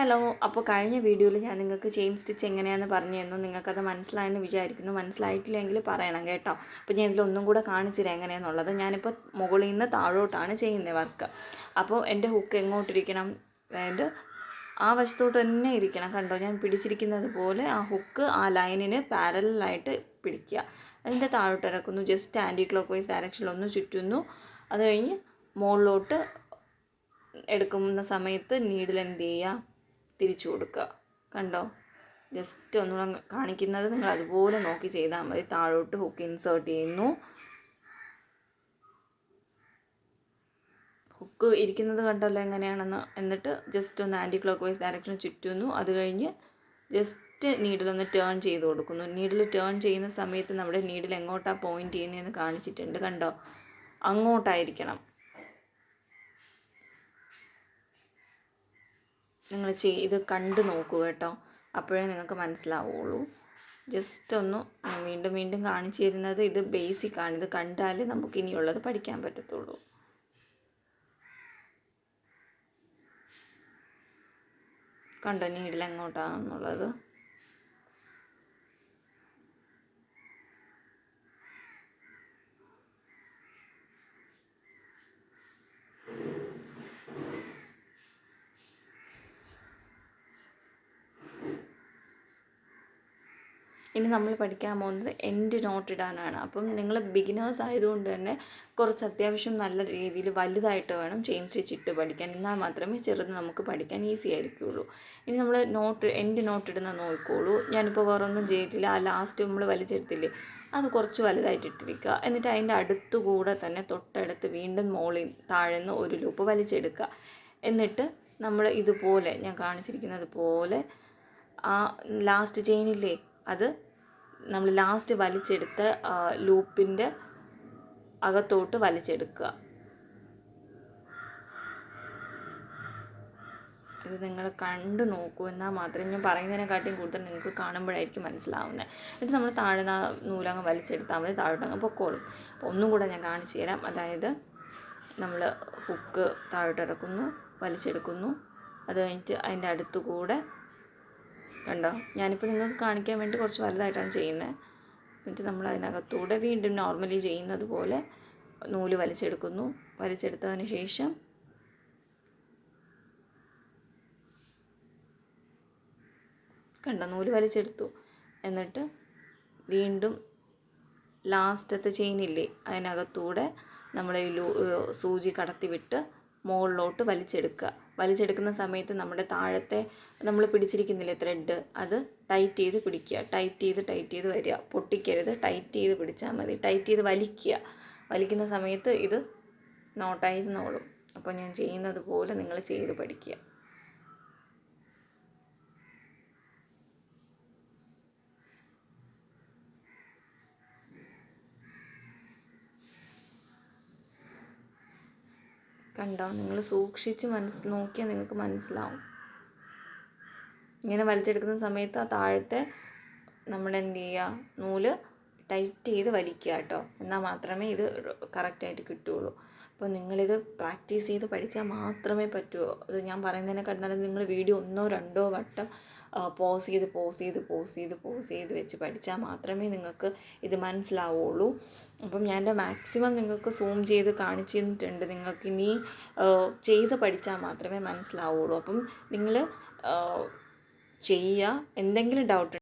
Hello, അപ്പോൾ കഴിഞ്ഞ വീഡിയോയിൽ ഞാൻ നിങ്ങൾക്ക് ചെയിൻ സ്റ്റിച്ച് എങ്ങനെയാണെന്ന് പറഞ്ഞു തന്നു. നിങ്ങൾക്കത് മനസ്സിലായെന്ന് വിചാരിക്കുന്നു. മനസ്സിലായിട്ടില്ലെങ്കിൽ പറയണം കേട്ടോ. അപ്പോൾ ഞാൻ ഇതിലൊന്നും കൂടെ കാണിച്ചു തരാം എങ്ങനെയാണെന്നുള്ളത്. ഞാനിപ്പോൾ മുകളിൽ നിന്ന് താഴോട്ടാണ് ചെയ്യുന്നത് വർക്ക്. അപ്പോൾ എൻ്റെ ഹുക്ക് എങ്ങോട്ടിരിക്കണം, അതായത് ആ വശത്തോട്ട് തന്നെ ഇരിക്കണം. കണ്ടോ, ഞാൻ പിടിച്ചിരിക്കുന്നത് പോലെ ആ ഹുക്ക് ആ ലൈനിന് പാരലായിട്ട് പിടിക്കുക. അതിൻ്റെ താഴോട്ട് ഇറക്കുന്നു. ജസ്റ്റ് ആൻറ്റി ക്ലോക്ക് വൈസ് ഡയറക്ഷനിലൊന്ന് ചുറ്റുന്നു. അത് കഴിഞ്ഞ് മുകളിലോട്ട് എടുക്കുന്ന സമയത്ത് നീഡിൽ എന്ത് ചെയ്യുക, തിരിച്ചു കൊടുക്കുക. കണ്ടോ, ജസ്റ്റ് ഒന്നുകൂടെ കാണിക്കുന്നത് നിങ്ങൾ അതുപോലെ നോക്കി ചെയ്താൽ മതി. താഴോട്ട് ഹുക്ക് ഇൻസേർട്ട് ചെയ്യുന്നു. ഹുക്ക് ഇരിക്കുന്നത് കണ്ടല്ലോ എങ്ങനെയാണെന്ന്. എന്നിട്ട് ജസ്റ്റ് ഒന്ന് ആൻറ്റി ക്ലോക്ക് വൈസ് ഡയറക്ഷന് ചുറ്റുന്നു. അത് കഴിഞ്ഞ് ജസ്റ്റ് നീഡിലൊന്ന് ടേൺ ചെയ്ത് കൊടുക്കുന്നു. നീഡിൽ ടേൺ ചെയ്യുന്ന സമയത്ത് നമ്മുടെ നീഡിൽ എങ്ങോട്ടാണ് പോയിൻറ്റ് ചെയ്യുന്നതെന്ന് കാണിച്ചിട്ടുണ്ട്. കണ്ടോ, അങ്ങോട്ടായിരിക്കണം. നിങ്ങൾ ഇത് കണ്ടു നോക്കൂ കേട്ടോ, അപ്പോഴേ നിങ്ങൾക്ക് മനസ്സിലാവുള്ളൂ. ജസ്റ്റ് ഒന്ന് വീണ്ടും വീണ്ടും കാണിച്ചു തരുന്നത് ഇത് ബേസിക്കാണ്. ഇത് കണ്ടാലേ നമുക്ക് ഇനിയുള്ളത് പഠിക്കാൻ പറ്റത്തുള്ളൂ. കണ്ടോ നീഡിൽ എങ്ങോട്ടാണെന്നുള്ളത്. ഇനി നമ്മൾ പഠിക്കാൻ പോകുന്നത് എൻഡ് നോട്ട് ഇടാനാണ്. അപ്പം നിങ്ങൾ ബിഗിനേഴ്സ് ആയതുകൊണ്ട് തന്നെ കുറച്ച് അത്യാവശ്യം നല്ല രീതിയിൽ വലുതായിട്ട് വേണം ചെയിൻ സ്റ്റിച്ച് ഇട്ട് പഠിക്കാൻ. എന്നാൽ മാത്രമേ ചെറുത് നമുക്ക് പഠിക്കാൻ ഈസി ആയിരിക്കുള്ളൂ. ഇനി നമ്മൾ എൻഡ് നോട്ട് ഇടുന്ന നോക്കിക്കോളൂ. ഞാനിപ്പോൾ വേറൊന്നും ചെയ്തിട്ടില്ല. ആ ലാസ്റ്റ് നമ്മൾ വലിച്ചെടുത്തില്ലേ, അത് കുറച്ച് വലുതായിട്ട് ഇട്ടിരിക്കുക. എന്നിട്ട് അതിൻ്റെ അടുത്തുകൂടെ തന്നെ തൊട്ടടുത്ത് വീണ്ടും മുകളിൽ താഴെന്ന് ഒരു ലൂപ്പ് വലിച്ചെടുക്കുക. എന്നിട്ട് നമ്മൾ ഇതുപോലെ ഞാൻ കാണിച്ചിരിക്കുന്നത് പോലെ ആ ലാസ്റ്റ് ചെയിനില്ലേ, അത് നമ്മൾ ലാസ്റ്റ് വലിച്ചെടുത്ത ലൂപ്പിൻ്റെ അകത്തോട്ട് വലിച്ചെടുക്കുക. ഇത് നിങ്ങൾ കണ്ടു നോക്കൂ, എന്നാൽ മാത്രമേ ഞാൻ പറയുന്നതിനെക്കാട്ടിയും കൂടുതൽ നിങ്ങൾക്ക് കാണുമ്പോഴായിരിക്കും മനസ്സിലാവുന്നത്. എന്നിട്ട് നമ്മൾ താഴെ നൂലങ്ങ് വലിച്ചെടുത്താൽ മതി, താഴോട്ടങ്ങ് പൊക്കോളും. ഒന്നും കൂടെ ഞാൻ കാണിച്ചു തരാം. അതായത് നമ്മൾ ഹുക്ക് താഴോട്ട് ഇറക്കുന്നു, വലിച്ചെടുക്കുന്നു. അത് കഴിഞ്ഞിട്ട് അതിൻ്റെ അടുത്തുകൂടെ കണ്ടോ, ഞാനിപ്പോൾ നിങ്ങൾക്ക് കാണിക്കാൻ വേണ്ടി കുറച്ച് വലുതായിട്ടാണ് ചെയ്യുന്നത്. എന്നിട്ട് നമ്മൾ അതിനകത്തൂടെ വീണ്ടും നോർമലി ചെയ്യുന്നത് പോലെ നൂല് വലിച്ചെടുക്കുന്നു. വലിച്ചെടുത്തതിന് ശേഷം കണ്ടോ, നൂല് വലിച്ചെടുത്തു. എന്നിട്ട് വീണ്ടും ലാസ്റ്റത്തെ ചെയിനില്ലേ, അതിനകത്തൂടെ നമ്മൾ സൂചി കടത്തി വിട്ട് മുകളിലോട്ട് വലിച്ചെടുക്കുക. വലിച്ചെടുക്കുന്ന സമയത്ത് നമ്മുടെ താഴത്തെ നമ്മൾ പിടിച്ചിരിക്കുന്നില്ലേ ത്രെഡ്, അത് ടൈറ്റ് ചെയ്ത് പിടിക്കുക. ടൈറ്റ് ചെയ്ത് വരിക, പൊട്ടിക്കരുത്. ടൈറ്റ് ചെയ്ത് പിടിച്ചാൽ മതി. ടൈറ്റ് ചെയ്ത് വലിക്കുക. വലിക്കുന്ന സമയത്ത് ഇത് നോട്ടായിരുന്നോളും. അപ്പോൾ ഞാൻ ചെയ്യുന്നത് പോലെ നിങ്ങൾ ചെയ്ത് പഠിക്കുക. കണ്ടോ, നിങ്ങൾ സൂക്ഷിച്ച് നോക്കിയാൽ നിങ്ങൾക്ക് മനസ്സിലാവും. ഇങ്ങനെ വലിച്ചെടുക്കുന്ന സമയത്ത് ആ താഴത്തെ നമ്മൾ എന്ത് ചെയ്യുക, നൂല് ടൈറ്റ് ചെയ്ത് വലിക്കുക കേട്ടോ. എന്നാൽ മാത്രമേ ഇത് കറക്റ്റായിട്ട് കിട്ടുകയുള്ളൂ. അപ്പോൾ നിങ്ങളിത് പ്രാക്ടീസ് ചെയ്ത് പഠിച്ചാൽ മാത്രമേ പറ്റുമോ. ഇത് ഞാൻ പറയുന്നതിനെ കണ്ടാലും നിങ്ങൾ വീഡിയോ 1-2 വട്ടം പോസ് ചെയ്ത് വെച്ച് പഠിച്ചാൽ മാത്രമേ നിങ്ങൾക്ക് ഇത് മനസ്സിലാവുള്ളൂ. അപ്പം ഞാൻ എൻ്റെ മാക്സിമം നിങ്ങൾക്ക് സൂം ചെയ്ത് കാണിച്ചു തന്നിട്ടുണ്ട്. നിങ്ങൾക്ക് ഇനി ചെയ്ത് പഠിച്ചാൽ മാത്രമേ മനസ്സിലാവുള്ളൂ. അപ്പം നിങ്ങൾ ചെയ്യുക. എന്തെങ്കിലും ഡൗട്ട്